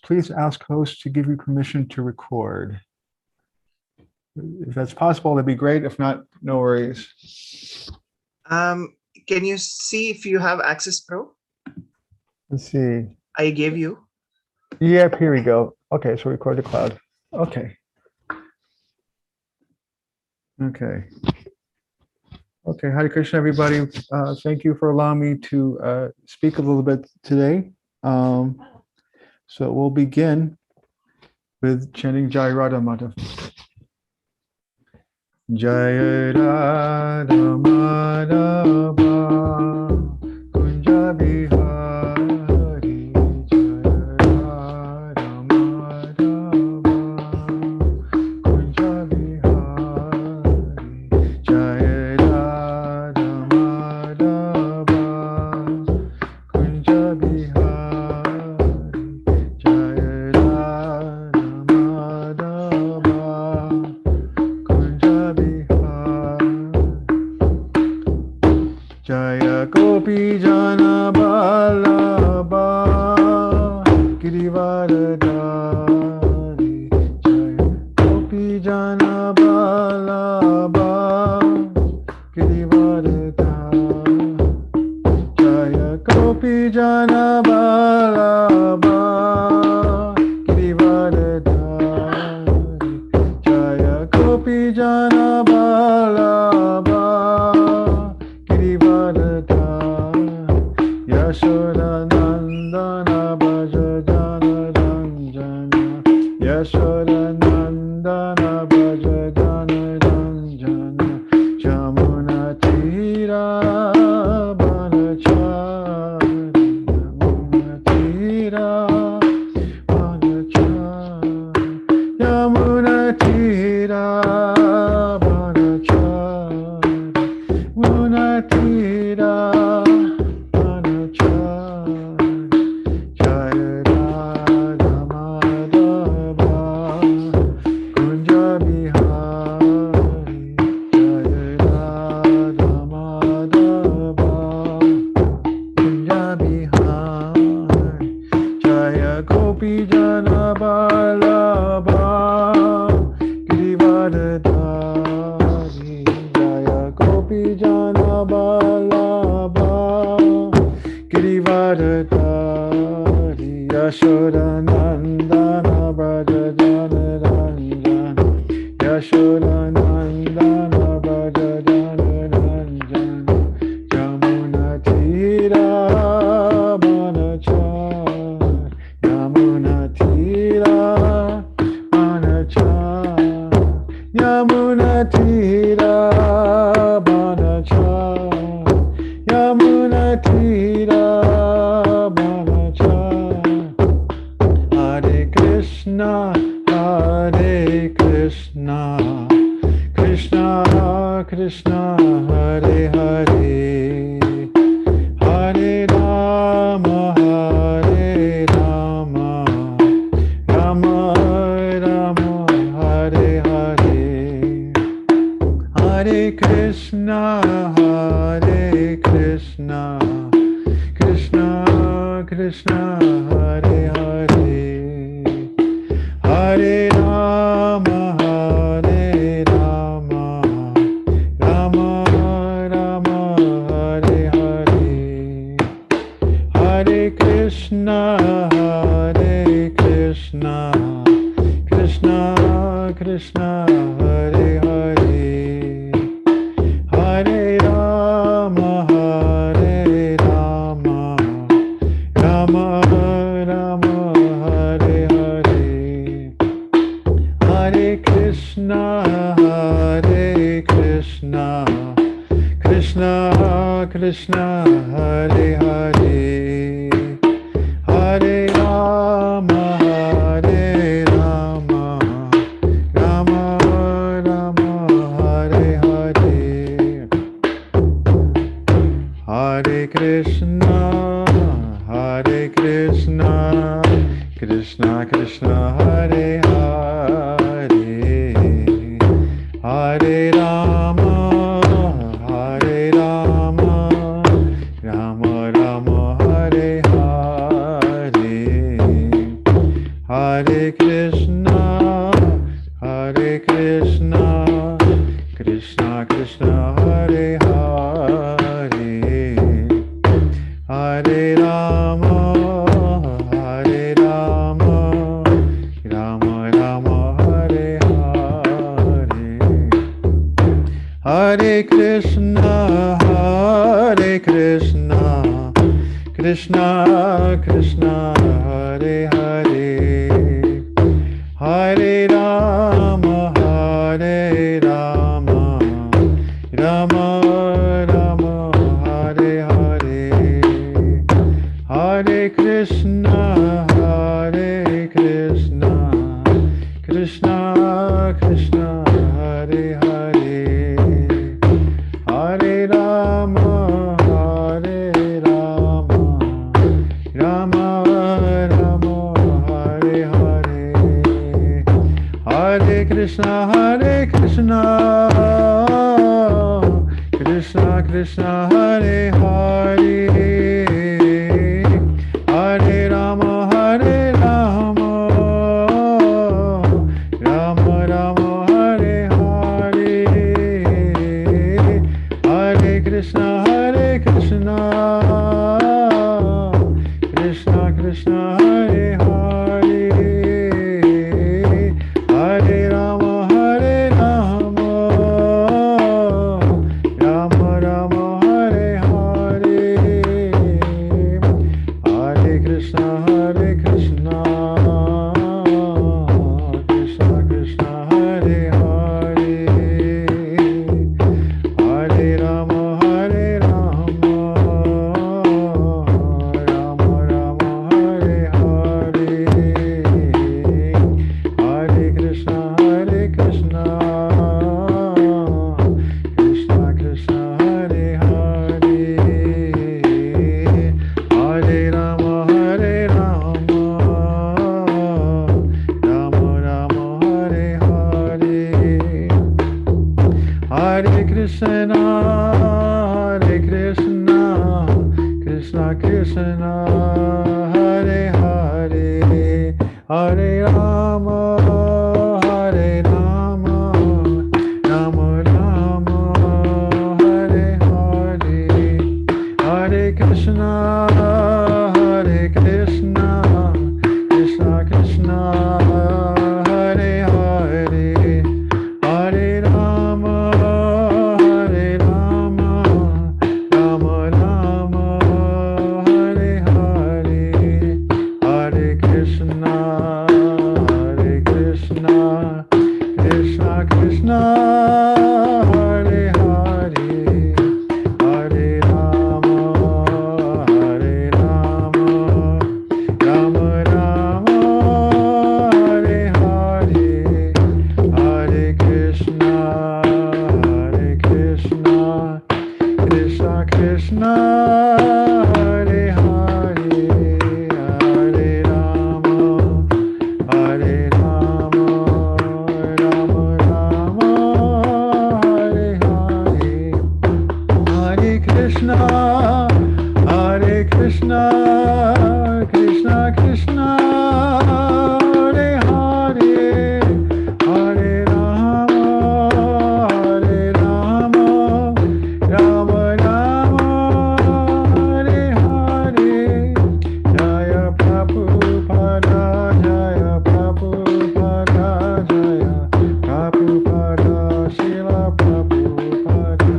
please ask host to give you permission to record. If that's possible, that'd be great. If not, no worries. Can you see if you have access, Pro? Let's see. I gave you. Yep, here we go. Okay, so record the cloud. Okay. Okay. Okay, Hare Krishna, everybody. Thank you for allowing me to speak a little bit today. So we'll begin with chanting Jai Radha Mata. Jai Radha Madhava Kunja Bihari Jai Radha Madhava Kunja Bihari Jai Radha Madhava Kunja Bihari Jai Radha Madhava Jaya Gopi Jana Balaba Girivaradari Jaya Gopi Jana Balaba Girivaradari Jaya Gopi Jana Balaba Girivaradari Jaya Gopi Jana Balaba Yashoda Nandana Bhaja Jana Ranjana Yashoda Nandana Bhaja Jana Ranjana Jamuna Tira Banachari Yamuna Tira Banachari Yamuna Tira Banachari Muna Tira Yashoda Nandana Braja Jana Ranjana Yashoda Nandana Braja Jana Ranjana Jamuna Tira Banachari Yamuna Tira Banachari Yamuna Tira Banachari Yamuna Tira Hare Krishna, Krishna Krishna, Hare Hare, Hare Rama, Hare Rama, Rama Rama, Hare Hare, Hare Krishna, Hare Krishna, Krishna Krishna, Hare Hare. Hare Rama, Hare Rama, Rama Rama, Hare Hare, Hare Krishna, Hare Krishna, Krishna Krishna, Hare Hare, Hare Rama, Hare Rama, Rama Rama, Hare Hare. Hare Krishna, Hare Krishna, Krishna Krishna, Hare Hare, Hare Rama, Hare Rama, Rama Rama, Hare Hare, Hare Krishna, Hare Krishna, Krishna Krishna, Hare Hare, Hare Rama, Hare Rama, Rama Rama, Hare Hare, Hare Krishna, Hare Krishna, Krishna Krishna, Hare Hare, Hare Rama, Hare Rama, Rama Rama, Hare Hare, Hare Krishna, Hare Krishna, Krishna Krishna, Hare Hare, Hare Rama, Hare Rama, Rama Rama, Hare Hare, Hare Krishna, Hare Krishna, Krishna Krishna, Hare Hare, Hare Rama, Hare Rama, Rama Rama, Hare Hare, Hare Krishna, Hare Krishna, Krishna Krishna, Hare Hare, Hare Rama, Hare Rama, Rama Rama, Hare Hare, Hare Krishna, Hare Krishna, Krishna Krishna, Hare Hare, Hare Rama, Hare Rama, Rama Rama, Hare Hare, Hare Krishna, Hare Krishna, Krishna Krishna, Hare Hare, Hare Rama, Hare Rama, Rama Rama, Hare Hare, Hare Krishna, Hare Krishna, Krishna Krishna, Hare Hare, Hare Rama, Hare Rama, Rama Rama, Hare Hare, Hare Krishna, Hare Krishna, Krishna Krishna, Hare Hare, Hare Rama, Hare Rama, Rama Rama, Hare Hare, Hare Krishna, Hare Krishna, Krishna Krishna, Hare Hare, Hare Rama, Hare Rama, Rama Rama, Hare Hare, Hare Krishna, Hare Krishna, Krishna Krishna, Hare Hare, Hare Rama, Hare Rama, Rama Rama, Hare Hare, Hare Krishna, Hare Krishna, Krishna Krishna, Hare Hare, Hare Rama, Hare Rama, Rama Rama, Hare Hare, Hare Krishna, Hare Krishna, Krishna Krishna, Hare Hare, Hare Rama, Hare Rama, Rama Rama, Hare Hare, Jaya Prabhupada, Jaya Prabhupada, Jaya Prabhupada, Srila Prabhupada,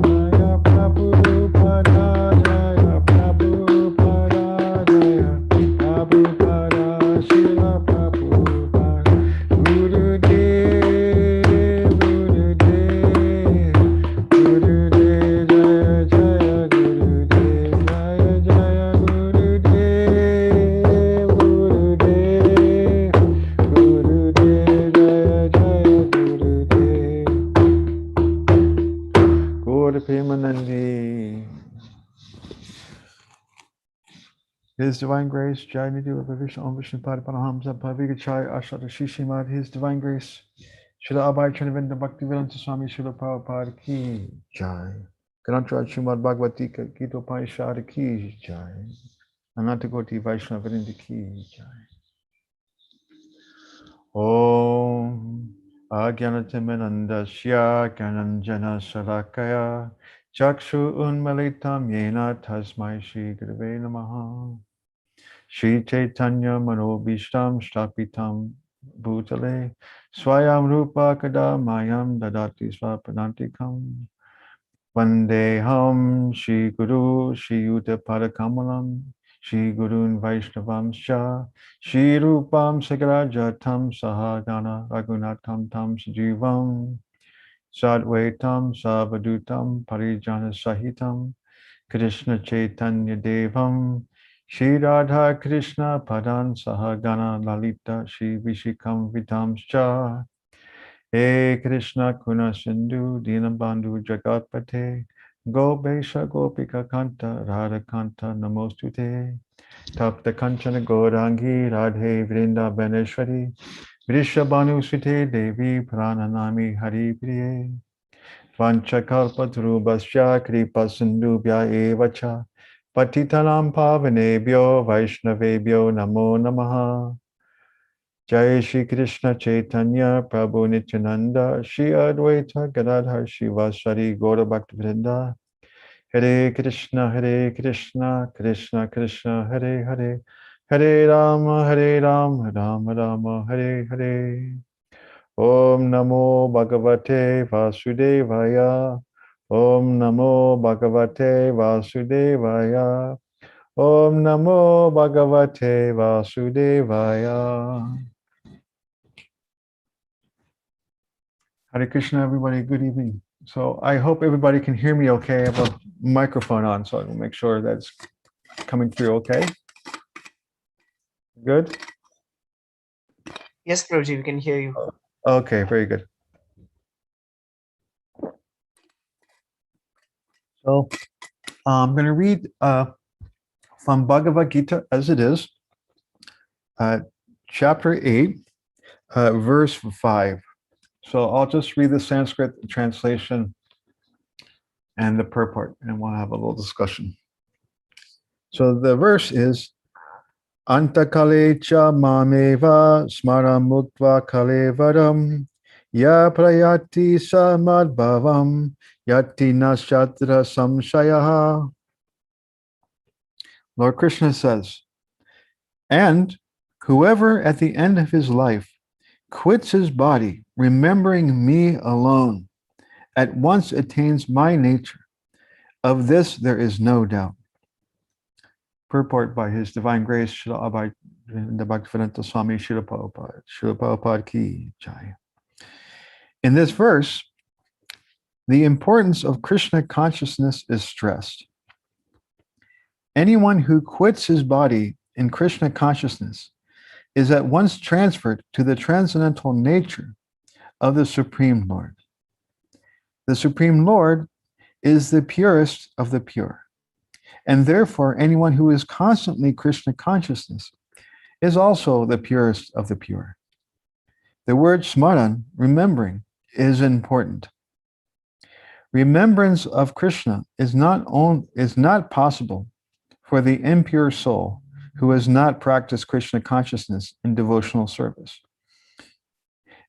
Jaya Prabhupada, Jaya Prabhupada, Jaya Prabhupada, Srila Prabhupada, Gurudev, Gurudev, Gurudev, Jaya Jaya Gurudev, Jaya Jaya Gurudev, Gurudev, Gurudev, Jaya Jaya Gurudev, Gaura Premanandi. His Divine Grace, Jai Nidhi of Vishnu Om Vishnu Pada Paramahamsa Bhavigachai Ashata Shishimad, His Divine Grace, Srila Abhay Chanavinda Bhakti Vedanta Swami Srila Prabhupada Ki Jai. Grantraj Srimad Bhagavad-gītā 08.05 Ki Jai. Ananta Koti Vaishnava Vrinda Ki Jai. Om Agyanatimanandasya Gyananjana Salakaya Chakshu Unmalitam Yena Tasmai Shri Gurave Namaha Shri Chaitanya Manobishtam Shtapitam Bhutale Swayam Rupa Kada Mayam Dadati Swapadantikam Vandeham Shri Guru Shri Yuta Padakamalam Shri Gurun Vaishnavamscha Shri Rupam Sagrajatam Sahagana Raghunatam Tam Sajivam Sadvaitam Savadutam Parijana Sahitam Krishna Chaitanya Devam Shri Radha Krishna Padan Sahagana Lalita Shri Vishikam Vitamscha He Krishna Kuna Sindhu Dinabandhu Jagatpate Gopesha Gopika Kanta Radha Kanta Namostute Tapta Kanchana Gaurangi Radhe Vrinda Baneshwari Vrishabhanu Sute Devi Prananami Hari Priye Vanchakalpatarubhasya Kripa Sindhubhya Evacha Patitanam Pavanebhyo Vaishnavebhyo Namo Namaha Jai Shri Krishna Chaitanya Prabhu Nityananda Shri Advaita Gadadhar Shivasari Gaura Bhaktivinoda Hare Krishna Krishna Krishna Hare Hare Hare Rama Rama Rama Hare Hare Om Namo Bhagavate Vasudevaya Om Namo Bhagavate Vasudevaya Om Namo Bhagavate Vasudevaya Hare Krishna, everybody. Good evening. So I hope everybody can hear me okay. I have a microphone on, so I will make sure that's coming through okay. Good? Yes, Prabhuji, we can hear you. Okay, very good. So I'm going to read from Bhagavad-gītā as it is, chapter 8, verse 5. So I'll just read the Sanskrit translation and the purport, and we'll have a little discussion. So the verse is, Antakale cha mameva smaramutva kalevaram ya prayati samadbhavam yati nashatra samshayaha. Lord Krishna says, and whoever at the end of his life quits his body, remembering me alone, at once attains my nature. Of this there is no doubt. Purport by His Divine Grace, Srila Abhayanta Bhaktivedanta Swami Srila Prabhupada. Srila Prabhupada ki jai. In this verse, the importance of Krishna consciousness is stressed. Anyone who quits his body in Krishna consciousness is at once transferred to the transcendental nature of the Supreme Lord. The Supreme Lord is the purest of the pure. And therefore, anyone who is constantly Krishna consciousness is also the purest of the pure. The word smaran, remembering, is important. Remembrance of Krishna is not possible for the impure soul who has not practiced Krishna consciousness in devotional service.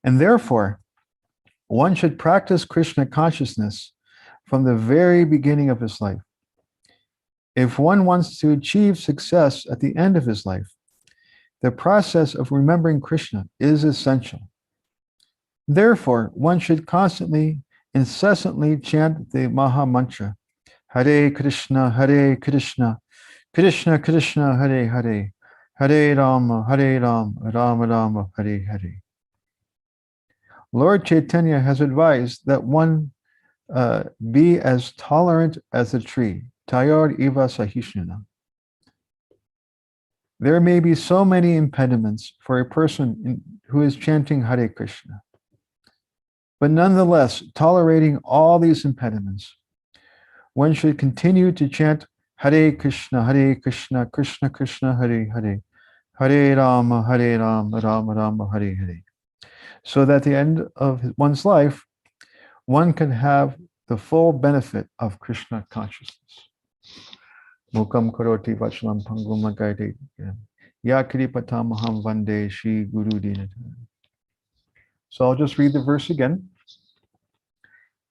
And therefore, one should practice Krishna consciousness from the very beginning of his life. If one wants to achieve success at the end of his life, the process of remembering Krishna is essential. Therefore, one should constantly, incessantly chant the Maha Mantra, Hare Krishna, Krishna Krishna, Hare Hare, Hare Rama, Rama Rama, Hare Hare. Lord Chaitanya has advised that one be as tolerant as a tree, Tayar Iva Sahishnuna. There may be so many impediments for a person who is chanting Hare Krishna. But nonetheless, tolerating all these impediments, one should continue to chant Hare Krishna, Krishna Krishna, Hare Hare, Hare Rama, Rama Rama, Hare Hare. So that at the end of one's life, one can have the full benefit of Krishna consciousness. Mukam karoti vachalam pangum lagaite yakripatamaham vande Shri Guru Dinata. So I'll just read the verse again.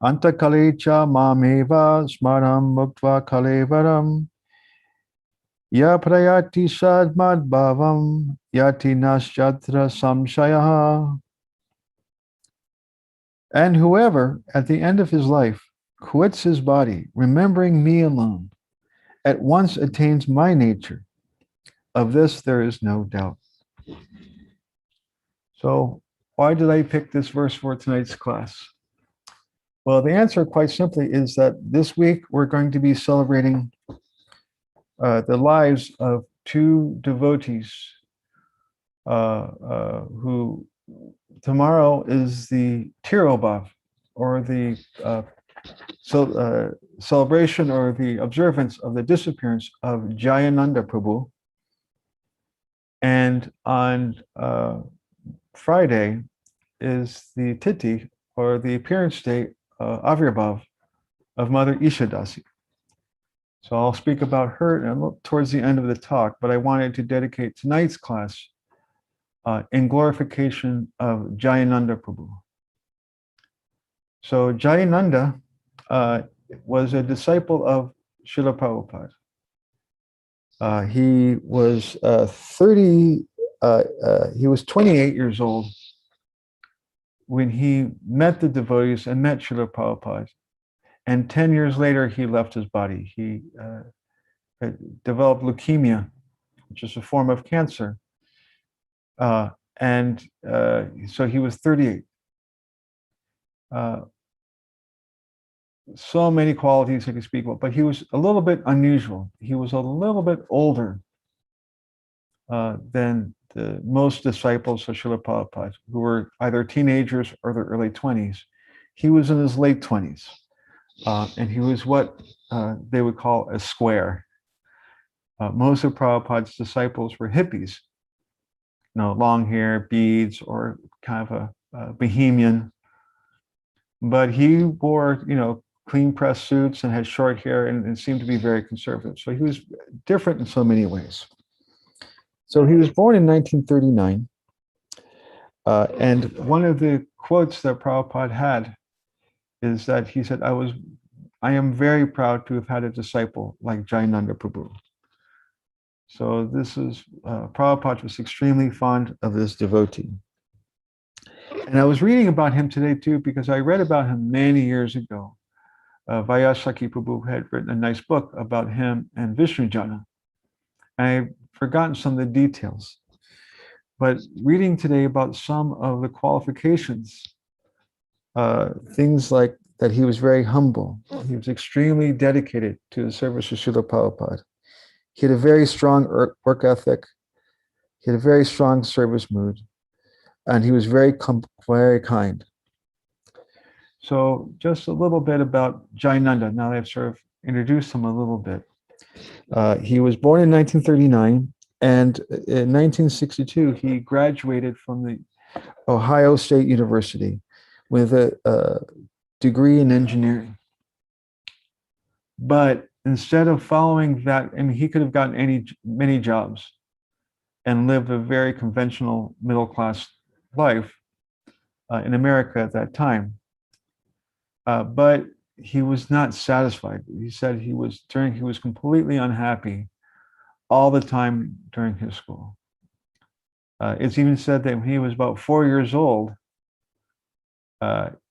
Anta kalecha mameva smaram muktva kalevaram ya prayati sadmad bhavam yati nasyatra samshayaha. And whoever, at the end of his life, quits his body, remembering me alone, at once attains my nature. Of this there is no doubt. So, why did I pick this verse for tonight's class? Well, the answer, quite simply, is that this week we're going to be celebrating the lives of two devotees who tomorrow is the Tirobhav, or the celebration or the observance of the disappearance of Jayananda Prabhu. And on Friday is the Titi, or the appearance date, Avirbhav, of Mother Isha Dasi. So I'll speak about her towards the end of the talk, but I wanted to dedicate tonight's class in glorification of Jayananda Prabhu. So Jayananda was a disciple of Srila Prabhupada. He was 28 years old when he met the devotees and met Srila Prabhupada. And 10 years later, he left his body. He developed leukemia, which is a form of cancer. So he was 38. So many qualities I could speak about, but he was a little bit unusual. He was a little bit older than most disciples of Srila Prabhupada, who were either teenagers or their early 20s. He was in his late 20s, and he was what they would call a square. Most of Prabhupada's disciples were hippies, long hair, beads, or kind of a bohemian. But he wore, clean pressed suits and had short hair and seemed to be very conservative. So he was different in so many ways. So he was born in 1939. And one of the quotes that Prabhupada had is that he said, I am very proud to have had a disciple like Jayananda Prabhu. So this is, Prabhupada was extremely fond of this devotee. And I was reading about him today too, because I read about him many years ago. Vayasaki Prabhu had written a nice book about him and Vishnujana. I've forgotten some of the details. But reading today about some of the qualifications, things like that he was very humble. He was extremely dedicated to the service of Srila Prabhupada. He had a very strong work ethic. He had a very strong service mood. And he was very kind. So just a little bit about Jayananda. Now that I've sort of introduced him a little bit. He was born in 1939, and in 1962, he graduated from the Ohio State University with a degree in engineering. But instead of following that, he could have gotten many jobs and lived a very conventional middle-class life in America at that time. But he was not satisfied. He said he was completely unhappy all the time during his school. It's even said that when he was about 4 years old,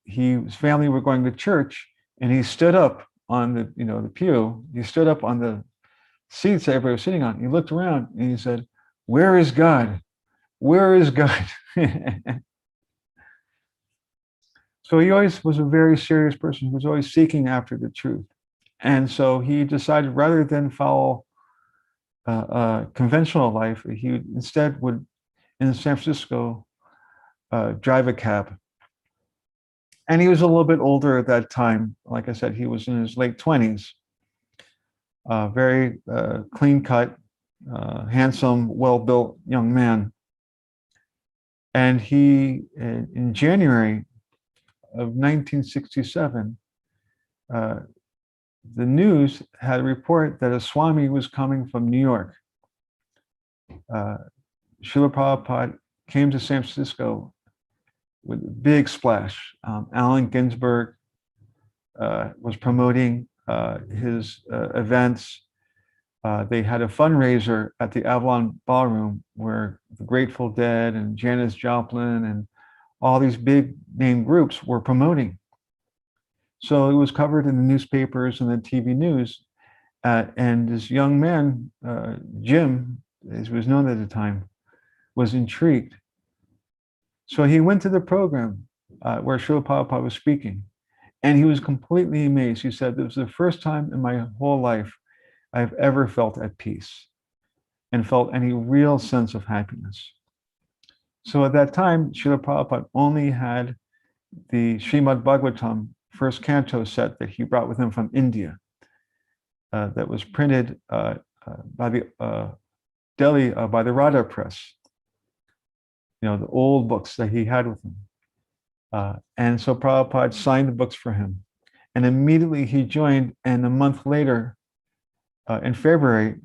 his family were going to church, and he stood up on the pew. He stood up on the seats that everybody was sitting on. He looked around and he said, "Where is God? Where is God?" So he always was a very serious person who was always seeking after the truth. And so he decided, rather than follow conventional life, he instead would, in San Francisco, drive a cab. And he was a little bit older at that time. Like I said, he was in his late 20s. Very clean cut, handsome, well-built young man. And he, in January of 1967, the news had a report that a Swami was coming from New York. Srila Prabhupada came to San Francisco with a big splash. Allen Ginsberg was promoting his events. They had a fundraiser at the Avalon Ballroom where the Grateful Dead and Janis Joplin and all these big name groups were promoting. So it was covered in the newspapers and the TV news. And this young man, Jim, as was known at the time, was intrigued. So he went to the program where Srila Prabhupada was speaking, and he was completely amazed. He said, "This was the first time in my whole life I've ever felt at peace and felt any real sense of happiness." So at that time, Srila Prabhupada only had the Srimad Bhagavatam first canto set that he brought with him from India, that was printed by the Delhi by the Radha Press. You know, the old books that he had with him. And so Prabhupada signed the books for him. And immediately he joined, and a month later, in February,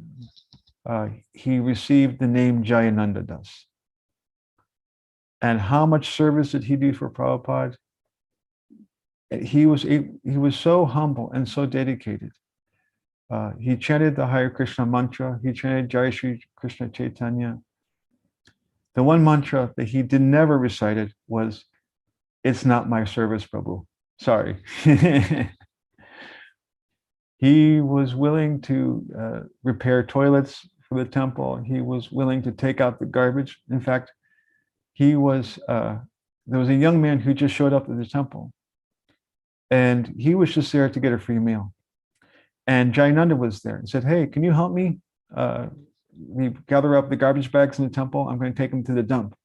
he received the name Jayananda Das. And how much service did he do for Prabhupada? He was so humble and so dedicated. He chanted the Hare Krishna mantra. He chanted Jai Shri Krishna Chaitanya. The one mantra that he never recited was, "It's not my service, Prabhu." Sorry. He was willing to repair toilets for the temple. He was willing to take out the garbage. In fact, there was a young man who just showed up at the temple, and he was just there to get a free meal. And Jayananda was there and said, "Hey, can you help me? We gather up the garbage bags in the temple. I'm going to take them to the dump."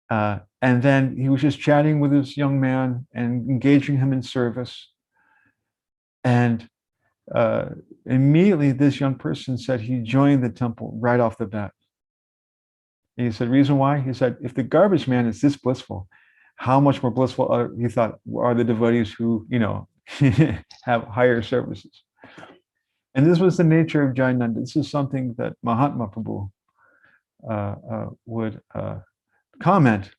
And then he was just chatting with this young man and engaging him in service. And immediately this young person said he joined the temple right off the bat. And he said, reason why? He said, if the garbage man is this blissful, how much more blissful he thought are the devotees who, you know, have higher services. And this was the nature of Jayananda. This is something that Mahatma Prabhu would comment,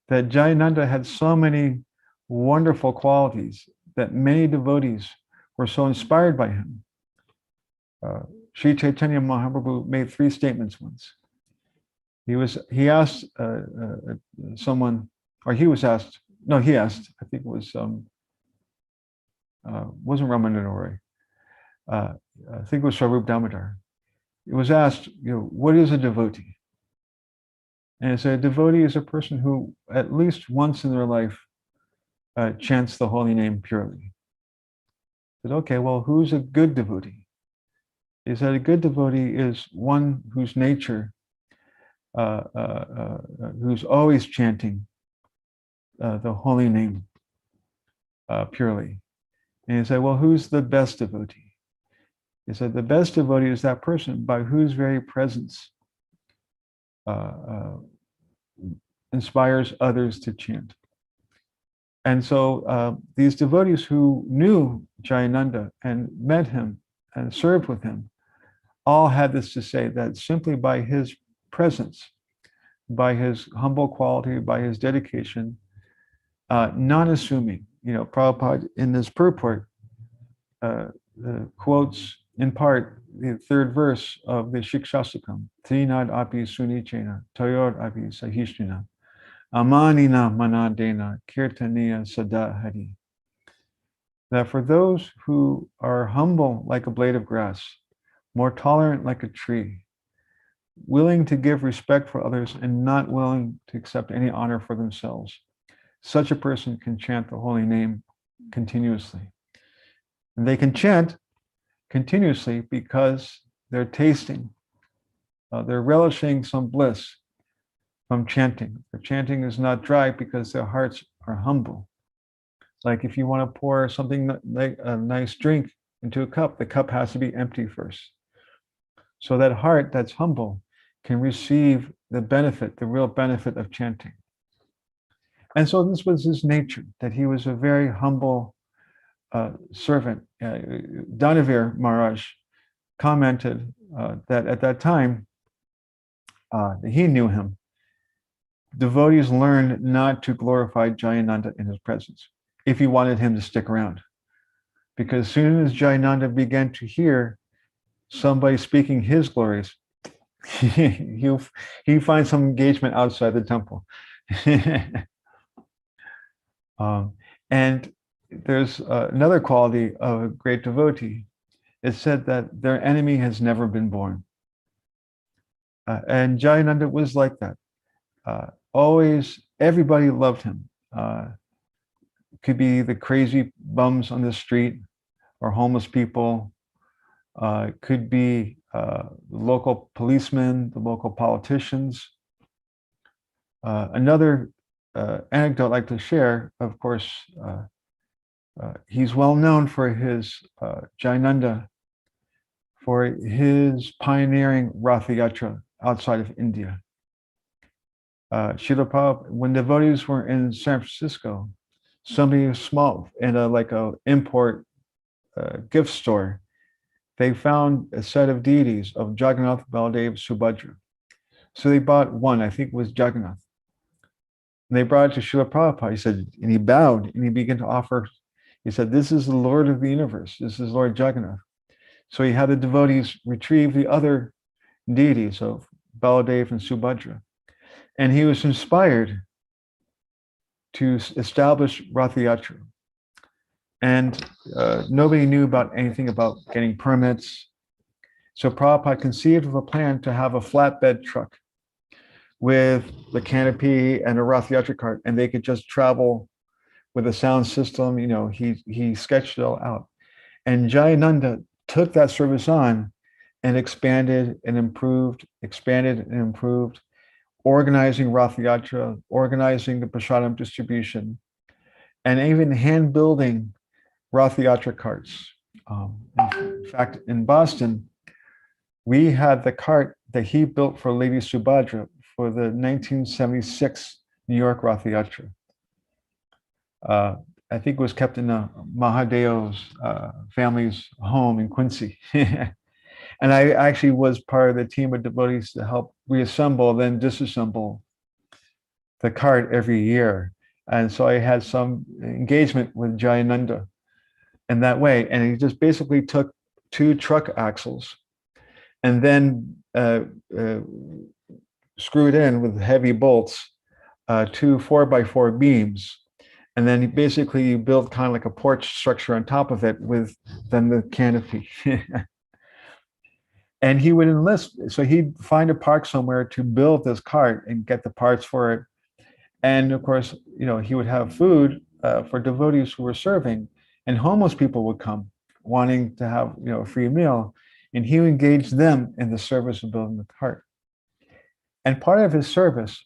that Jayananda had so many wonderful qualities that many devotees were so inspired by him. Sri Chaitanya Mahaprabhu made 3 statements once. He asked someone, or he was asked, no, he asked, I think it was, wasn't Ramananda Roy. I think it was Swarup Damodar. It was asked, you know, what is a devotee? And it's a devotee is a person who at least once in their life chants the holy name purely. I said, okay, well, who's a good devotee? He said a good devotee is one whose nature, who's always chanting the holy name purely. And he said, well, who's the best devotee? He said, the best devotee is that person by whose very presence inspires others to chant. And so these devotees who knew Jayananda and met him and served with him all had this to say, that simply by his presence, by his humble quality, by his dedication, non-assuming, you know, Prabhupada in this purport quotes in part the 3rd verse of the Shikshastakam, Trinad api sunichena, Toyor api sahishnina, Amanina manadena, Kirtaniya sada hari. That for those who are humble like a blade of grass, more tolerant like a tree, willing to give respect for others and not willing to accept any honor for themselves, such a person can chant the holy name continuously. And they can chant continuously because they're tasting, they're relishing some bliss from chanting. The chanting is not dry because their hearts are humble. Like if you want to pour something like a nice drink into a cup, the cup has to be empty first. So that heart that's humble can receive the benefit, the real benefit of chanting. And so this was his nature, that he was a very humble servant. Danavir Maharaj commented that at that time, he knew him. devotees learned not to glorify Jayananda in his presence if he wanted him to stick around. Because as soon as Jayananda began to hear somebody speaking his glories, he finds some engagement outside the temple. And there's another quality of a great devotee. It's said that their enemy has never been born. And Jayananda was like that. Always, everybody loved him. Could be the crazy bums on the street or homeless people. Could be the local policemen, the local politicians. Another anecdote I'd like to share, of course, he's well known for his Jayananda, for his pioneering Ratha Yatra outside of India. Srila Prabhupada, when devotees were in San Francisco, somebody small in a import gift store, they found a set of deities of Jagannath, Baladev, Subhadra. So they bought one, I think it was Jagannath. And they brought it to Srila Prabhupada. He said, and he bowed and he began to offer. He said, "This is the Lord of the universe. This is Lord Jagannath." So he had the devotees retrieve the other deities of Baladev and Subhadra. And he was inspired to establish Ratha Yatra. And nobody knew about anything about getting permits. So Prabhupada conceived of a plan to have a flatbed truck with the canopy and a Ratha Yatra cart, and they could just travel with a sound system. You know, he sketched it all out. And Jayananda took that service on and expanded and improved, organizing Ratha Yatra, organizing the prasadam distribution, and even hand building Ratha Yatra carts. In fact, in Boston, we had the cart that he built for Lady Subhadra for the 1976 New York Ratha Yatra. I think it was kept in Mahadeo's family's home in Quincy. And I actually was part of the team of devotees to help reassemble, then disassemble the cart every year. And so I had some engagement with Jayananda in that way. And he just basically took 2 truck axles and then screwed in with heavy bolts 2 4x4 beams. And then basically you build kind of like a porch structure on top of it with then the canopy. And he would enlist, so he'd find a park somewhere to build this cart and get the parts for it. And of course, you know, he would have food for devotees who were serving, and homeless people would come wanting to have, you know, a free meal, and he would engage them in the service of building the cart. And part of his service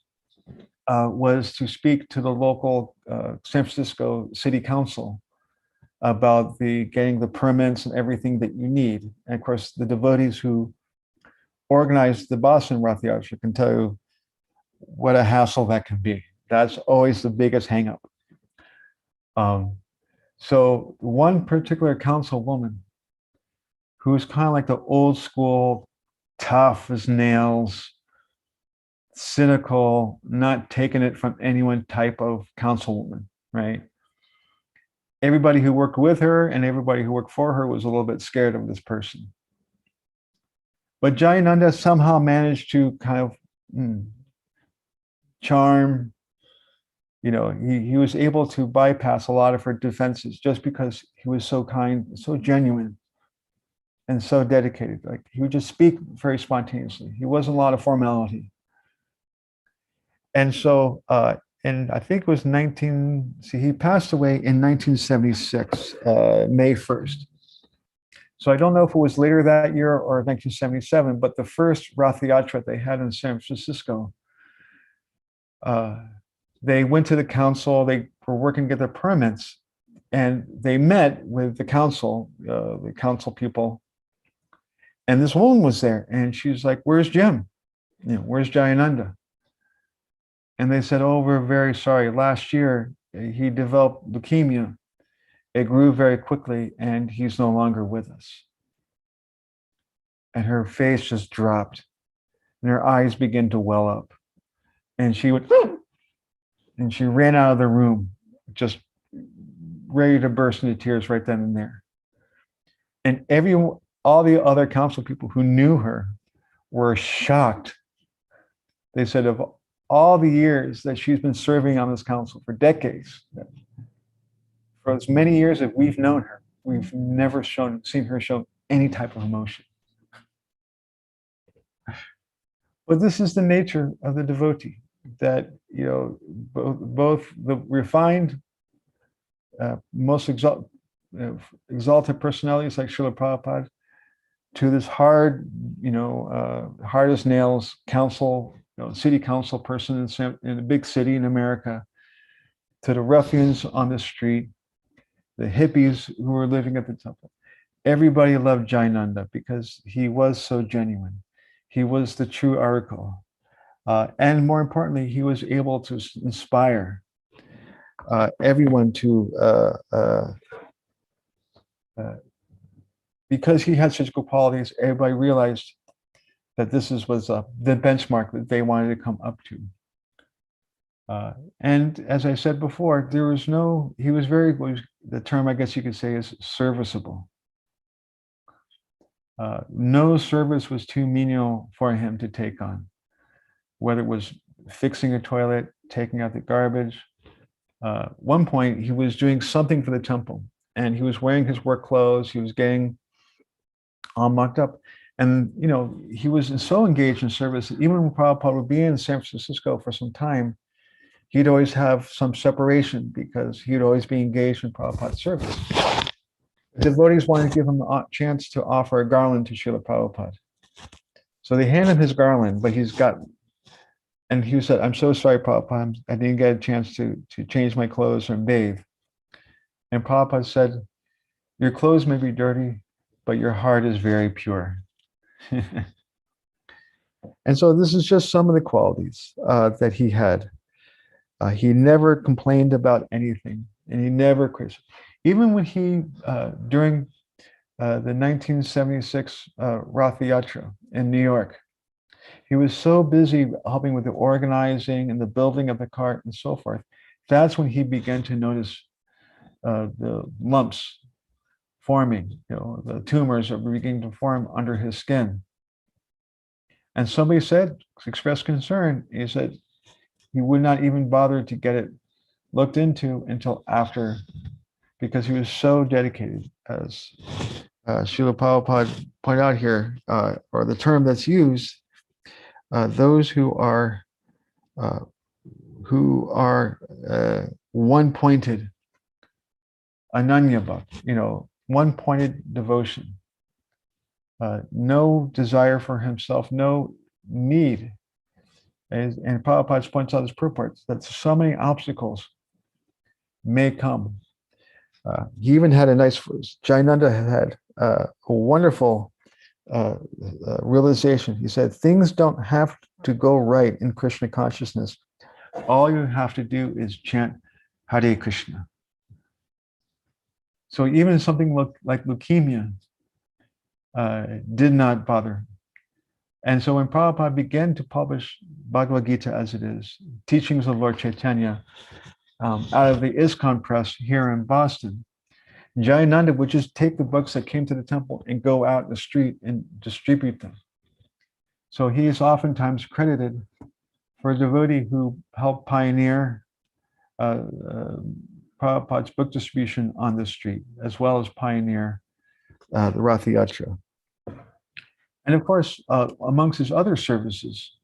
was to speak to the local San Francisco City Council about getting the permits and everything that you need. And of course, the devotees who organized the Boston Ratha Yatra can tell you what a hassle that can be. That's always the biggest hangup. So one particular councilwoman who's kind of like the old school, tough as nails, cynical, not taking it from anyone type of councilwoman, right? Everybody who worked with her and everybody who worked for her was a little bit scared of this person. But Jayananda somehow managed to kind of charm, you know, he was able to bypass a lot of her defenses just because he was so kind, so genuine, and so dedicated. Like, he would just speak very spontaneously. He wasn't a lot of formality. And so, and I think it was he passed away in 1976, May 1st. So I don't know if it was later that year or 1977, but the first Ratha Yatra they had in San Francisco, they went to the council, they were working to get their permits, and they met with the council people, and this woman was there, and she was like, "Where's Jim? You know, where's Jayananda?" And they said, "Oh, we're very sorry. Last year, he developed leukemia. It grew very quickly, and he's no longer with us." And her face just dropped, and her eyes began to well up. And she went, and she ran out of the room, just ready to burst into tears right then and there. And all the other council people who knew her were shocked. They said, of all the years that she's been serving on this council, for decades, for as many years that we've known her, we've never seen her show any type of emotion. But this is the nature of the devotee, that, you know, both the refined, most exalted personalities like Srila Prabhupada, to this hard, hard as nails council, city council person in a big city in America, to the ruffians on the street, the hippies who were living at the temple. Everybody loved Jayananda because he was so genuine. He was the true oracle. And more importantly, he was able to inspire everyone to, because he had such good qualities, everybody realized that this was the benchmark that they wanted to come up to. And as I said before, he was the term I guess you could say is serviceable. No service was too menial for him to take on, whether it was fixing a toilet, taking out the garbage. One point, he was doing something for the temple, and he was wearing his work clothes. He was getting all mucked up. And, he was so engaged in service that even when Prabhupada would be in San Francisco for some time, he'd always have some separation because he'd always be engaged in Prabhupada's service. The devotees wanted to give him a chance to offer a garland to Srila Prabhupada. So they handed him his garland, but and he said, "I'm so sorry, Prabhupada, I didn't get a chance to change my clothes or bathe." And Prabhupada said, "Your clothes may be dirty, but your heart is very pure." And so this is just some of the qualities that he had. He never complained about anything, and he never criticized. Even when he, during the 1976 Rath Yatra in New York, he was so busy helping with the organizing and the building of the cart and so forth. That's when he began to notice the lumps forming, the tumors are beginning to form under his skin. And somebody expressed concern. He said he would not even bother to get it looked into until after, because he was so dedicated, as Srila Prabhupada pointed out here, or the term that's used, those who are one-pointed, ananya bhakti, one-pointed devotion, no desire for himself, no need. And Prabhupada points out his purports that so many obstacles may come. He even had a nice, Jayananda had a wonderful realization. He said, things don't have to go right in Krishna consciousness. All you have to do is chant Hare Krishna. So even something like leukemia did not bother. And so when Prabhupada began to publish Bhagavad-gītā as it is, teachings of Lord Chaitanya, out of the ISKCON press here in Boston, Jayananda would just take the books that came to the temple and go out in the street and distribute them. So he is oftentimes credited for a devotee who helped pioneer Prabhupada's book distribution on the street, as well as pioneer the Rath Yatra. And of course, amongst his other services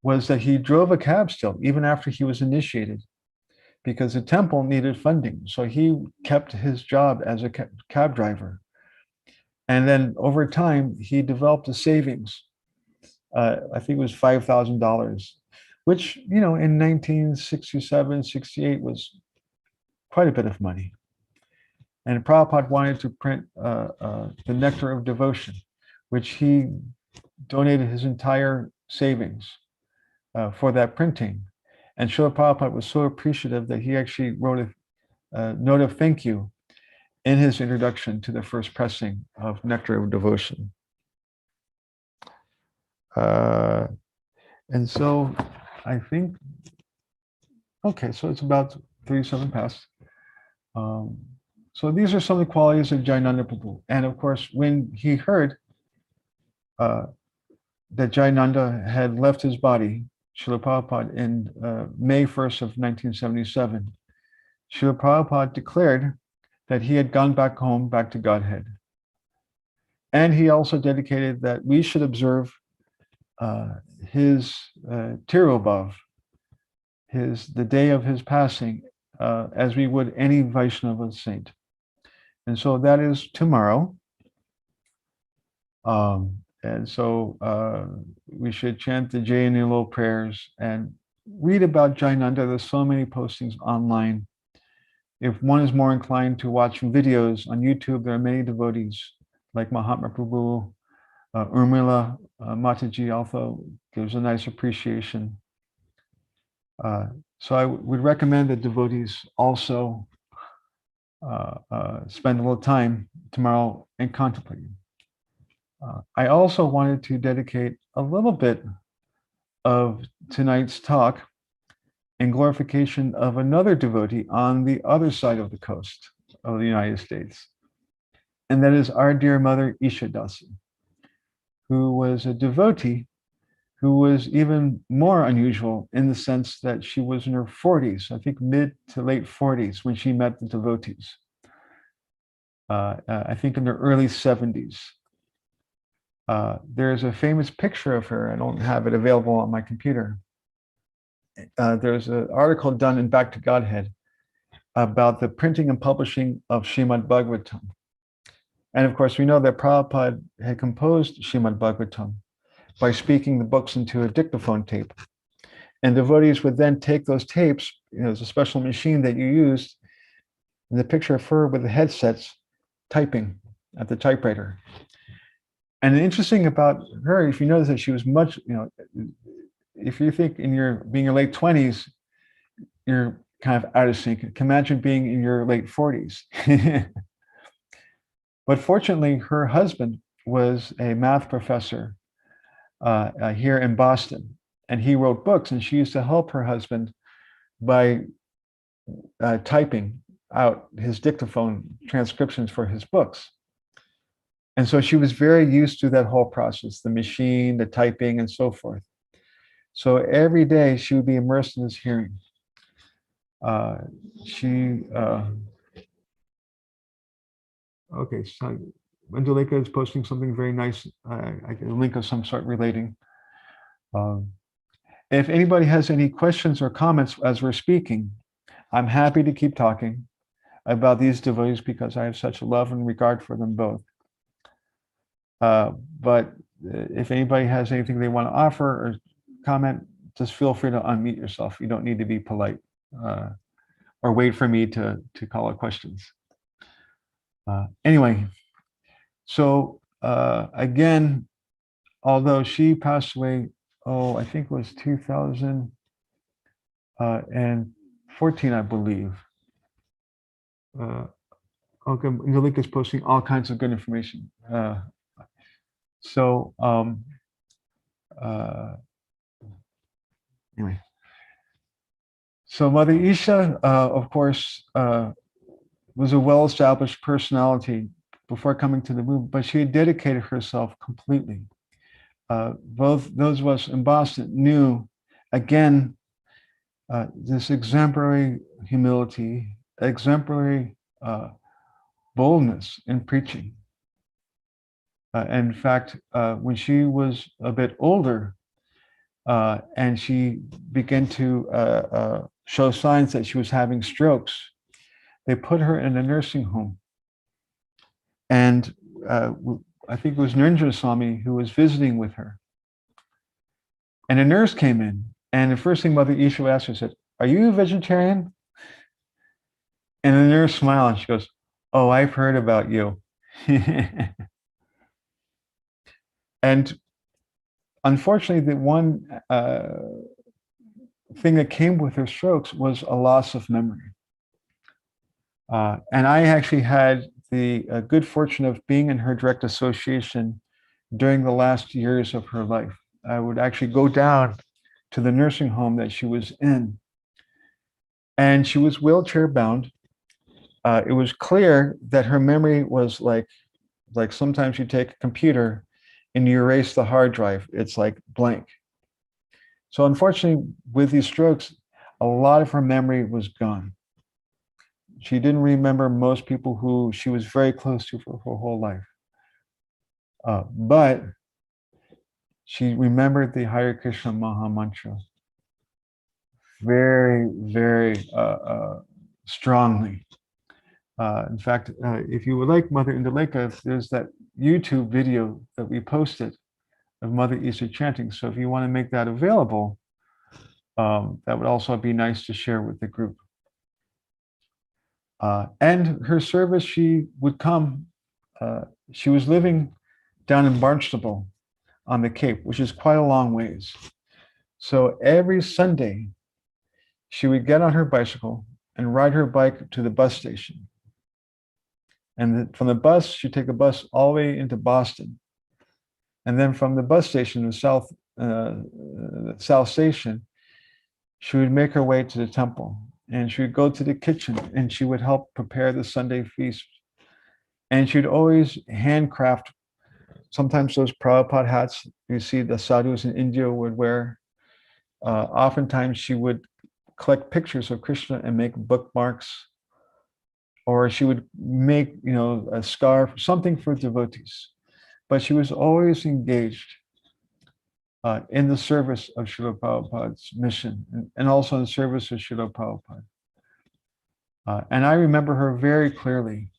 was that he drove a cab still, even after he was initiated, because the temple needed funding. So he kept his job as a cab driver. And then over time, he developed a savings. I think it was $5,000, which, in 1967, 68 was quite a bit of money. And Prabhupada wanted to print the Nectar of Devotion, which he donated his entire savings for that printing. And Srila Prabhupada was so appreciative that he actually wrote a note of thank you in his introduction to the first pressing of Nectar of Devotion. And so I think, okay, so it's about 37 past. So these are some of the qualities of Jayananda Prabhu. And of course, when he heard that Jayananda had left his body, Srila Prabhupada, in May 1st of 1977, Srila Prabhupada declared that he had gone back home, back to Godhead. And he also dedicated that we should observe his Tirobhav, the day of his passing, as we would any Vaishnava saint. And so that is tomorrow. And so we should chant the Jai Nilo prayers and read about Jayananda. There's so many postings online. If one is more inclined to watching videos on YouTube, there are many devotees like Mahatma Prabhu, Urmila Mataji also gives a nice appreciation. So I would recommend that devotees also spend a little time tomorrow in contemplating. I also wanted to dedicate a little bit of tonight's talk in glorification of another devotee on the other side of the coast of the United States. And that is our dear mother, Isha Dasa, who was a devotee who was even more unusual in the sense that she was in her 40s, I think mid to late 40s, when she met the devotees. I think in her early 70s. There's a famous picture of her. I don't have it available on my computer. There's an article done in Back to Godhead about the printing and publishing of Bhagavad-gītā. And of course, we know that Prabhupada had composed Bhagavad-gītā by speaking the books into a dictaphone tape. And devotees would then take those tapes, there's a special machine that you used, in the picture of her with the headsets typing at the typewriter. And the interesting about her, if you notice that she was much, if you think in being your late 20s, you're kind of out of sync. Imagine being in your late 40s. But fortunately, her husband was a math professor here in Boston, and he wrote books, and she used to help her husband by typing out his dictaphone transcriptions for his books. And so she was very used to that whole process, the machine, the typing, and so forth. So every day she would be immersed in his hearing. Okay, so Mandalika is posting something very nice, a link of some sort relating. If anybody has any questions or comments as we're speaking, I'm happy to keep talking about these devotees because I have such love and regard for them both. But if anybody has anything they want to offer or comment, just feel free to unmute yourself. You don't need to be polite or wait for me to call out questions. Anyway, so again, although she passed away, I think it was 2014, I believe. Okay, the link is posting all kinds of good information. Anyway, so Mother Isha, of course, was a well-established personality before coming to the movement, but she had dedicated herself completely. Both those of us in Boston knew, again, this exemplary humility, exemplary boldness in preaching. In fact, when she was a bit older and she began to show signs that she was having strokes, they put her in a nursing home. And I think it was Narendra Swami who was visiting with her. And a nurse came in, and the first thing Mother Isha asked her, said, "Are you a vegetarian?" And the nurse smiled and she goes, "Oh, I've heard about you." And unfortunately, the one thing that came with her strokes was a loss of memory. And I actually had the good fortune of being in her direct association during the last years of her life. I would actually go down to the nursing home that she was in. And she was wheelchair bound. It was clear that her memory was like sometimes you take a computer and you erase the hard drive. It's like blank. So unfortunately, with these strokes, a lot of her memory was gone. She didn't remember most people who she was very close to for her whole life. But she remembered the Hare Krishna Maha Mantra very, very strongly. In fact, if you would like Mother Indaleka, there's that YouTube video that we posted of Mother Isa chanting. So if you want to make that available, that would also be nice to share with the group. And her service, she would come. She was living down in Barnstable on the Cape, which is quite a long ways. So every Sunday, she would get on her bicycle and ride her bike to the bus station. And from the bus, she'd take a bus all the way into Boston. And then from the bus station, the South Station, she would make her way to the temple. And she would go to the kitchen and she would help prepare the Sunday feast. And she'd always handcraft, sometimes those Prabhupada hats you see the sadhus in India would wear. Oftentimes she would collect pictures of Krishna and make bookmarks, or she would make, a scarf, something for devotees. But she was always engaged in the service of Srila Prabhupada's mission, and also in the service of Srila Prabhupada. And I remember her very clearly.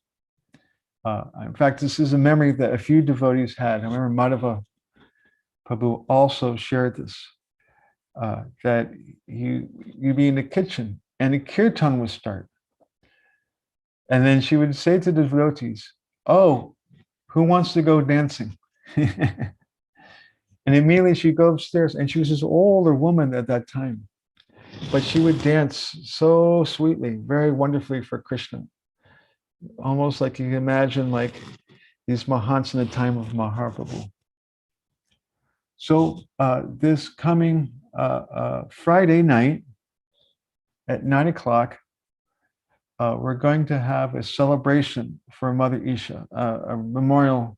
In fact, this is a memory that a few devotees had. I remember Madhava Prabhu also shared this, that you'd be in the kitchen and the kirtan would start. And then she would say to the devotees, "Oh, who wants to go dancing?" And immediately she'd go upstairs, and she was this older woman at that time. But she would dance so sweetly, very wonderfully for Krishna. Almost like you can imagine like these Mahants in the time of Mahaprabhu. So this coming Friday night at 9 o'clock, we're going to have a celebration for Mother Isha, a memorial.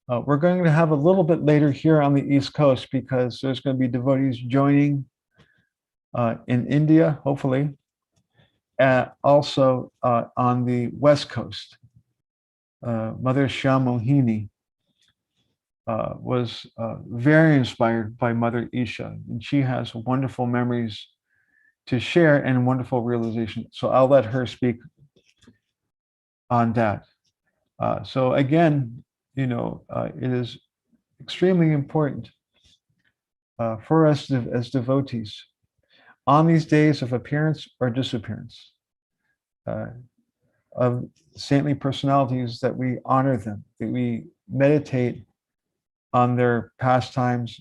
We're going to have a little bit later here on the East Coast because there's going to be devotees joining in India, hopefully, also on the West Coast. Mother Shyamarup was very inspired by Mother Isha, and she has wonderful memories to share and wonderful realization. So I'll let her speak on that. So again, it is extremely important for us as devotees on these days of appearance or disappearance of saintly personalities, that we honor them, that we meditate on their pastimes,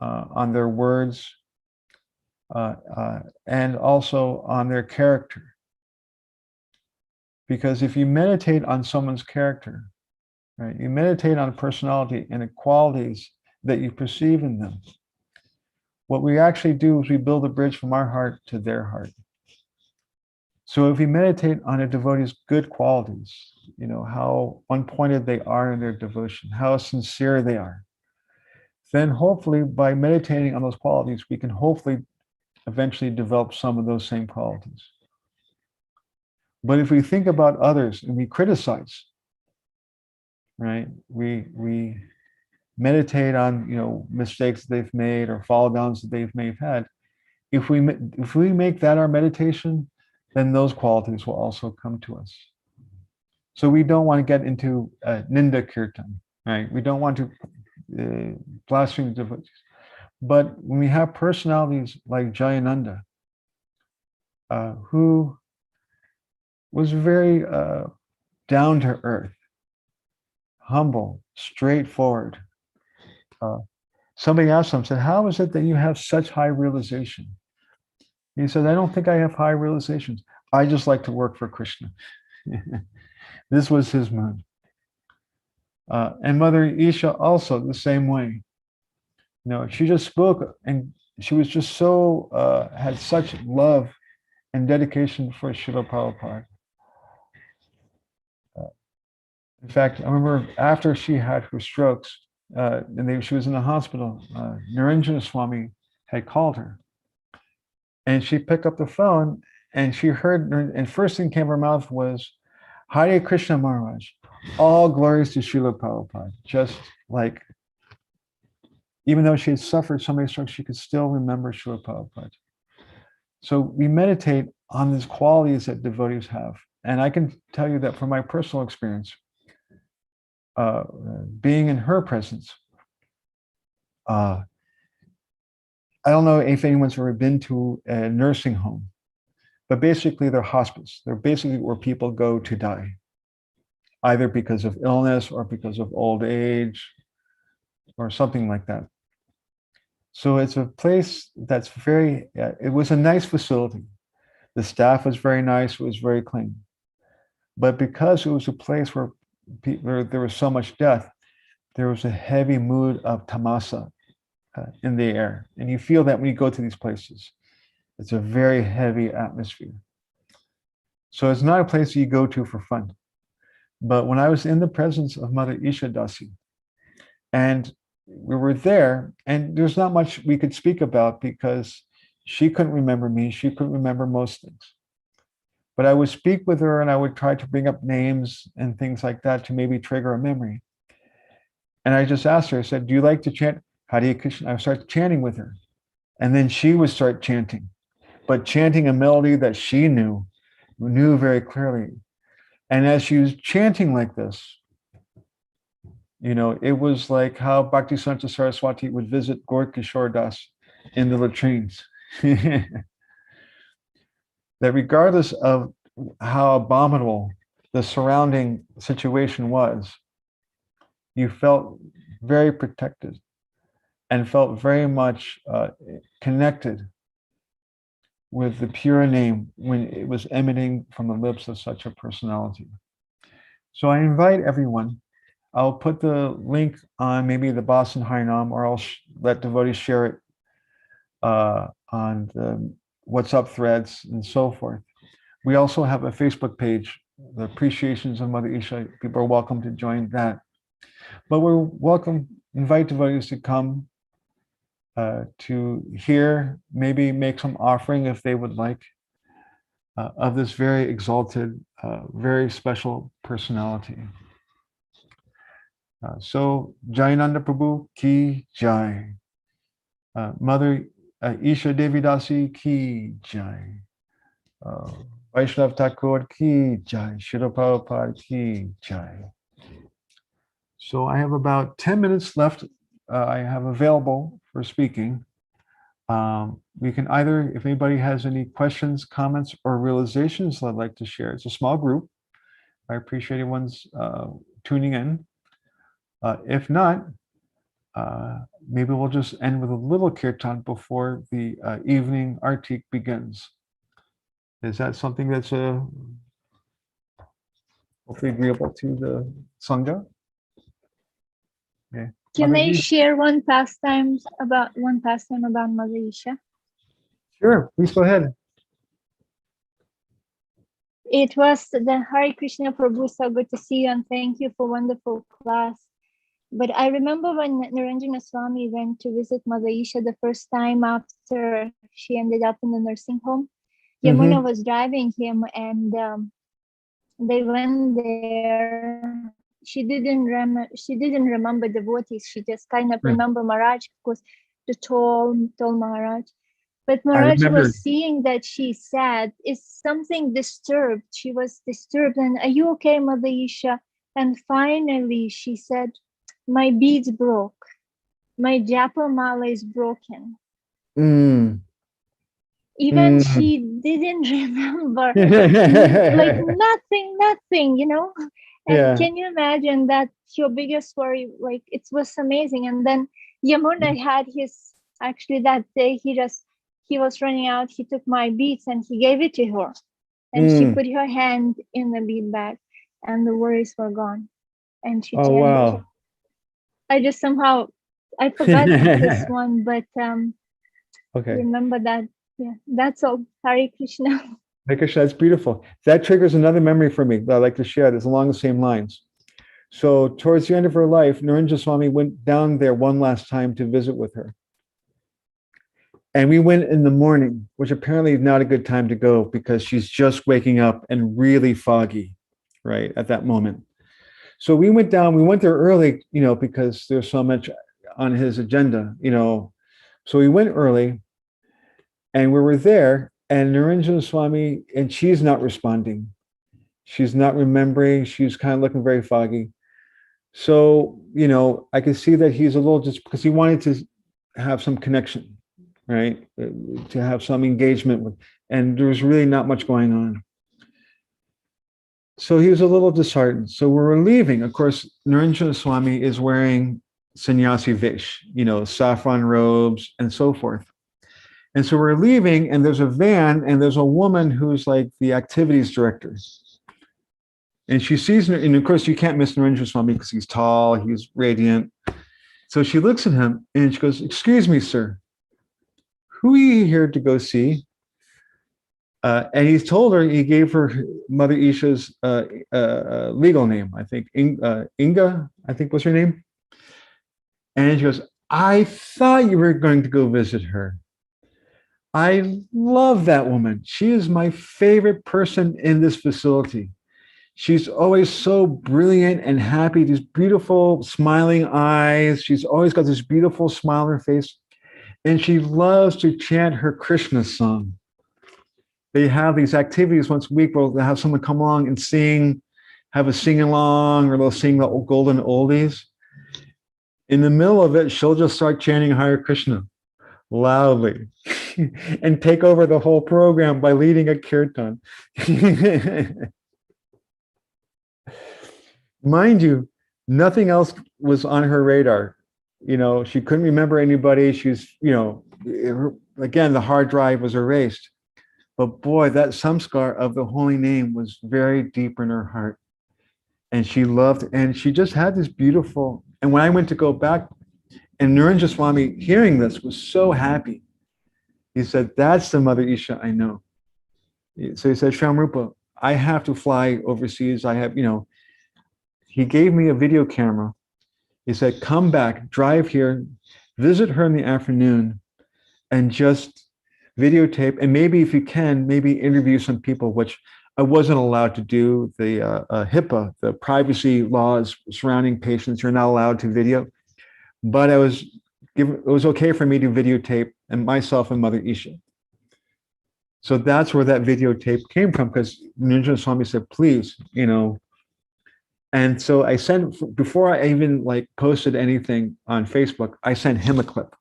on their words, and also on their character. Because if you meditate on someone's character, right, you meditate on personality and the qualities that you perceive in them, what we actually do is we build a bridge from our heart to their heart. So if we meditate on a devotee's good qualities, how one-pointed they are in their devotion, how sincere they are, then hopefully by meditating on those qualities, we can hopefully eventually develop some of those same qualities. But if we think about others and we criticize, right, we meditate on mistakes that they've made or fall downs that they may have had. If we make that our meditation, then those qualities will also come to us. So we don't want to get into Ninda Kirtan, right? We don't want to blaspheme devotees. But when we have personalities like Jayananda, who was very down to earth, humble, straightforward. Somebody asked him, said, "How is it that you have such high realization?" He said, "I don't think I have high realizations. I just like to work for Krishna." This was his mood. And Mother Isha also the same way. She just spoke and she was just so, had such love and dedication for Srila Prabhupada. In fact, I remember after she had her strokes, she was in the hospital, Niranjana Swami had called her. And she picked up the phone and she heard, and first thing came out of her mouth was, Hare Krishna Maharaj, all glories to Srila Prabhupada. Just like, even though she had suffered so many strokes, she could still remember Srila Prabhupada. So we meditate on these qualities that devotees have. And I can tell you that from my personal experience, being in her presence, I don't know if anyone's ever been to a nursing home, but basically they're hospice. They're basically where people go to die, either because of illness or because of old age or something like that. So it's a place that's very, it was a nice facility. The staff was very nice, it was very clean. But because it was a place where there was so much death, there was a heavy mood of tamasa in the air. And you feel that when you go to these places. It's a very heavy atmosphere. So it's not a place you go to for fun. But when I was in the presence of Mother Isha Dasi, and we were there, and there's not much we could speak about because she couldn't remember me, she couldn't remember most things. But I would speak with her and I would try to bring up names and things like that to maybe trigger a memory. And I just asked her, I said, do you like to chant Hare Krishna? I would start chanting with her. And then she would start chanting, but chanting a melody that she knew very clearly. And as she was chanting like this, you know, it was like how Bhaktisanta Saraswati would visit Gaur Kishore Das in the latrines. That regardless of how abominable the surrounding situation was, you felt very protected and felt very much connected with the pure name when it was emanating from the lips of such a personality. So I invite everyone. I'll put the link on maybe the Boston Harinam, or I'll let devotees share it on the WhatsApp threads and so forth. We also have a Facebook page, the Appreciations of Mother Isha. People are welcome to join that. But we're invite devotees to come to hear, maybe make some offering if they would like, of this very exalted, very special personality. So Jayananda Prabhu ki jai. Mother Isha Devi Dasi ki jai. Vaishnav Thakur ki jai. Srila Prabhupada ki jai. So I have about 10 minutes left. I have available for speaking. We can either, if anybody has any questions, comments, or realizations I'd like to share. It's a small group. I appreciate everyone's tuning in. If not, maybe we'll just end with a little kirtan before the evening artik begins. Is that something that's hopefully agreeable to the Sangha? Okay. Can Mother I Isha. share one pastime about Mother Isha? Sure, please go ahead. It was the Hare Krishna Prabhu, so good to see you and thank you for wonderful class. But I remember when Niranjana Swami went to visit Mother Isha the first time after she ended up in the nursing home. Yamuna was driving him and they went there. She didn't remember devotees. She just kind of remember Maharaj, because the tall Maharaj. But Maharaj was seeing that she's sad. Is something disturbed? She was disturbed. And are you okay, Mother Isha? And finally she said, my beads broke. My japa mala is broken. Even she didn't remember, like nothing, you know. And can you imagine that your biggest worry? Like, it was amazing. And then Yamuna had actually that day he was running out. He took my beads and he gave it to her, and she put her hand in the bead bag, and the worries were gone. And she chanted. I just somehow I forgot this one, but Okay. remember that. Yeah, that's all. Hare Krishna. Hare Krishna, that's beautiful. That triggers another memory for me that I'd like to share that's along the same lines. So towards the end of her life, Narendra Swami went down there one last time to visit with her. And we went in the morning, which apparently is not a good time to go because she's just waking up and really foggy, right, at that moment. So we went down, we went there early, because there's so much on his agenda, So we went early and we were there, and Narendra Swami, and she's not responding. She's not remembering. She's kind of looking very foggy. So, I could see that he's a little, just because he wanted to have some connection, right? To have some engagement with, and there was really not much going on. So he was a little disheartened. So we were leaving. Of course, Narendra Swami is wearing sannyasi vesh, saffron robes and so forth. And so we're leaving, and there's a van, and there's a woman who's like the activities director. And she sees, and of course, you can't miss Narendra Swami because he's tall, he's radiant. So she looks at him and she goes, "Excuse me, sir, who are you here to go see?" And he's told her, he gave her Mother Isha's legal name, I think, Inga, I think was her name. And she goes, "I thought you were going to go visit her. I love that woman. She is my favorite person in this facility. She's always so brilliant and happy, these beautiful smiling eyes. She's always got this beautiful smile on her face. And she loves to chant her Krishna song." They have these activities once a week where they'll have someone come along and sing, have a sing-along, or they'll sing the golden oldies. In the middle of it, she'll just start chanting Hare Krishna loudly and take over the whole program by leading a kirtan. Mind you, nothing else was on her radar. She couldn't remember anybody. She's, again, the hard drive was erased. But boy, that samskar of the holy name was very deep in her heart. And she loved, and she just had this beautiful, and when I went to go back, and Narendra Swami, hearing this, was so happy. He said, "That's the Mother Isha I know." So he said, "Shyamarup, I have to fly overseas. I have, he gave me a video camera. He said, "Come back, drive here, visit her in the afternoon, and just videotape, and maybe if you can, maybe interview some people," which I wasn't allowed to do. The HIPAA, the privacy laws surrounding patients, you're not allowed to video. But it was okay for me to videotape and myself and Mother Isha. So that's where that videotape came from, because Narendra Swami said, "Please, And so I sent, before I even posted anything on Facebook, I sent him a clip.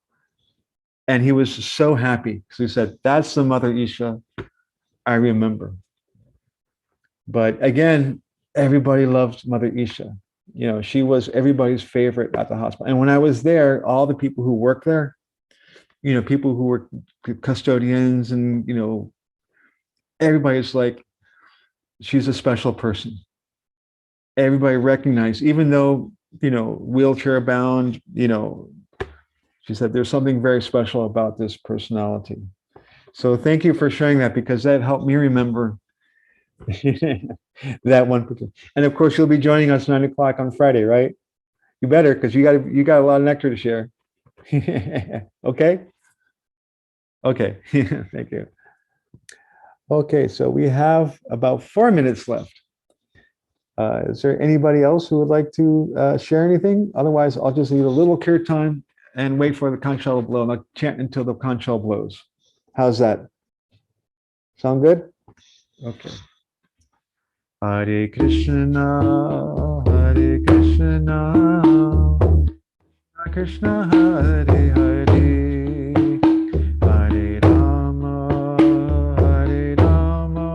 And he was so happy because he said, "That's the Mother Isha I remember." But again, everybody loved Mother Isha. She was everybody's favorite at the hospital. And when I was there, all the people who worked there, people who were custodians and, everybody's like, "She's a special person." Everybody recognized, even though, wheelchair bound, she said, "There's something very special about this personality." So thank you for sharing that, because that helped me remember that one. And of course, you'll be joining us 9:00 on Friday, right? You better, because you got a lot of nectar to share. Okay? Okay, thank you. Okay, so we have about 4 minutes left. Is there anybody else who would like to share anything? Otherwise, I'll just leave a little kirtan and wait for the conch shell to blow, and I'll chant until the conch shell blows. How's that? Sound good? Okay. Hare Krishna, Hare Krishna, Krishna Hare Hare, Hare Rama, Hare Rama,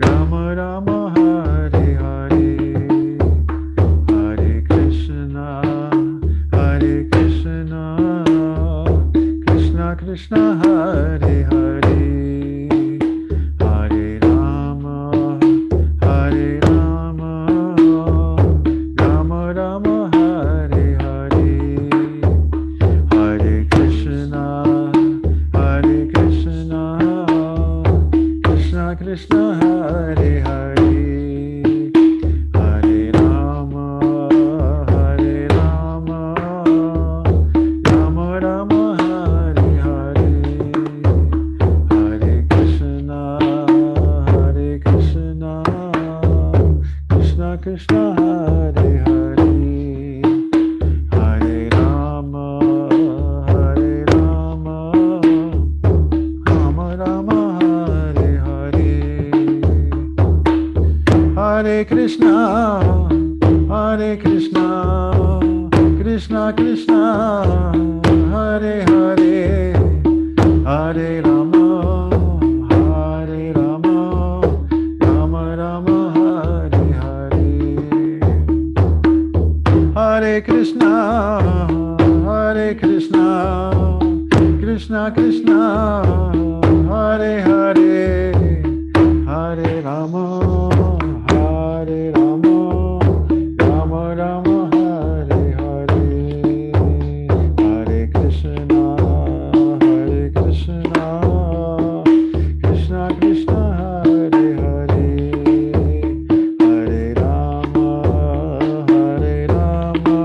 Rama Rama Hare Hare, Hare Krishna, Hare Krishna, Krishna Krishna Hare Hare. Hare Krishna, Hare Hare, Hare Rama, Hare Rama, Rama Rama, Hare Hare, Hare Krishna, Krishna Krishna, Hare Hare, Hare Rama, Rama Rama, Hare Hare, Hare Krishna, Krishna Krishna, Hare Hare, Hare Rama, Rama Rama, Hare Hare, Hare Krishna, Krishna Krishna, Hare Hare, Hare Rama, Rama Rama, Hare Hare, Hare Krishna, Krishna Krishna, Hare Hare, Hare Rama,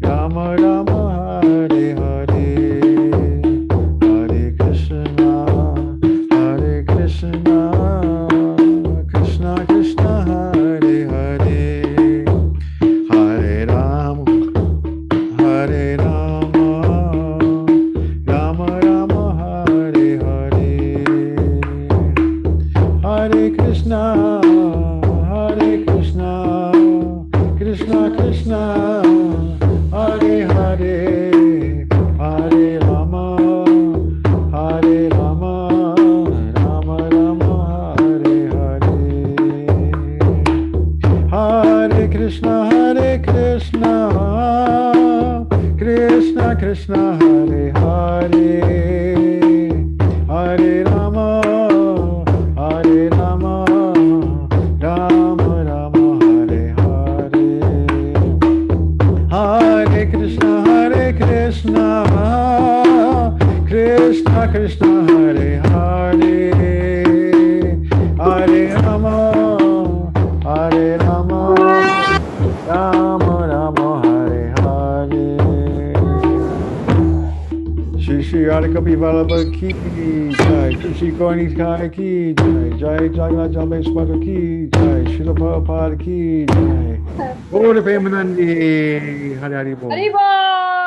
Rama Rama, Hare Hare, Hare Krishna, Krishna Krishna, Hare Hare, Hare Rama, Rama Rama, Hare Hare, Hare Krishna, Krishna Krishna, Hare Hare, Hare Rama, Rama Rama, Hare Hare, Hare Krishna, Krishna Krishna, Hare Hare, Hare Rama, Rama Rama, Hare Hare, Hare Krishna, Krishna Krishna, Hare Hare, Hare Rama, Rama Rama, Hare Hare. Shri Radha Vallabha ki jai, Shri Gauri Kai ki jai, Jai Jagannath Jameshwara ki jai, Srila Prabhupada ki jai. Gaura Premanandi, Hare Hare Bol. Haribol!